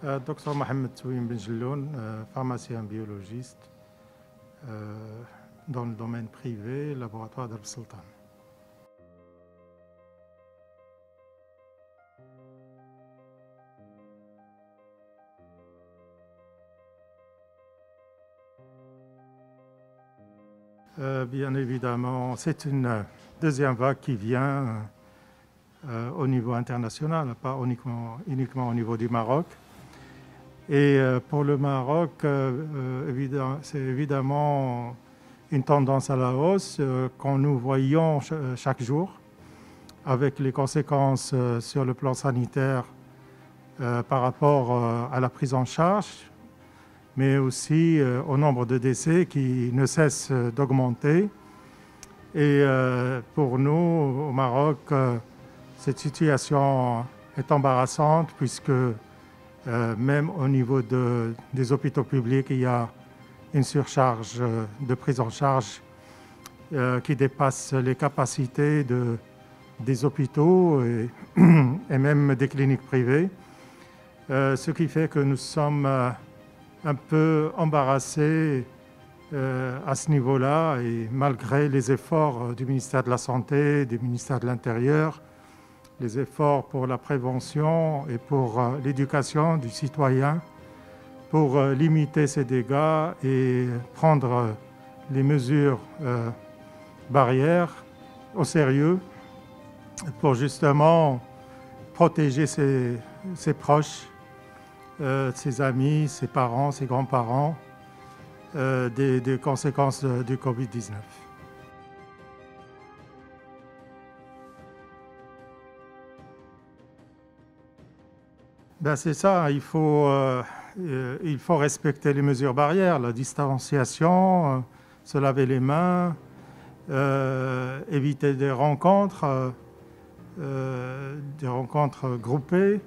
Docteur Mohamed Touim Benjelloun, pharmacien biologiste dans le domaine privé, laboratoire d'Al Sultan. Bien évidemment, c'est une deuxième vague qui vient au niveau international, pas uniquement au niveau du Maroc. Et pour le Maroc, c'est évidemment une tendance à la hausse que nous voyons chaque jour, avec les conséquences sur le plan sanitaire par rapport à la prise en charge, mais aussi au nombre de décès qui ne cesse d'augmenter. Et pour nous, au Maroc, cette situation est embarrassante puisque même au niveau des hôpitaux publics, il y a une surcharge de prise en charge qui dépasse les capacités des hôpitaux et même des cliniques privées, ce qui fait que nous sommes un peu embarrassés à ce niveau-là, et malgré les efforts du ministère de la Santé, du ministère de l'Intérieur, les efforts pour la prévention et pour l'éducation du citoyen, pour limiter ces dégâts et prendre les mesures barrières au sérieux pour justement protéger ses proches, ses amis, ses parents, ses grands-parents des conséquences du Covid-19. C'est ça, il faut respecter les mesures barrières, la distanciation, se laver les mains, éviter des rencontres groupées,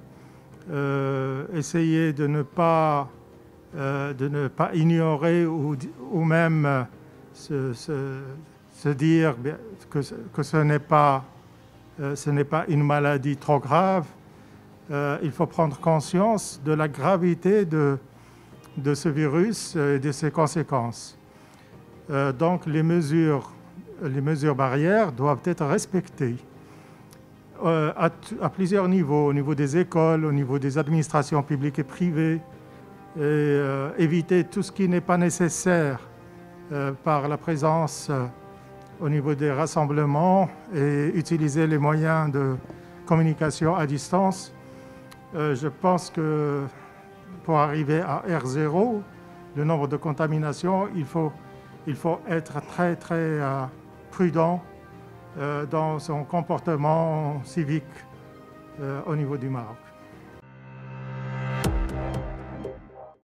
essayer de ne pas ignorer ou même se dire que ce n'est pas une maladie trop grave. Il faut prendre conscience de la gravité de ce virus et de ses conséquences. Donc les mesures barrières doivent être respectées à plusieurs niveaux, au niveau des écoles, au niveau des administrations publiques et privées, et éviter tout ce qui n'est pas nécessaire par la présence au niveau des rassemblements et utiliser les moyens de communication à distance. Je pense que pour arriver à R0, le nombre de contaminations, il faut être très prudent dans son comportement civique au niveau du Maroc.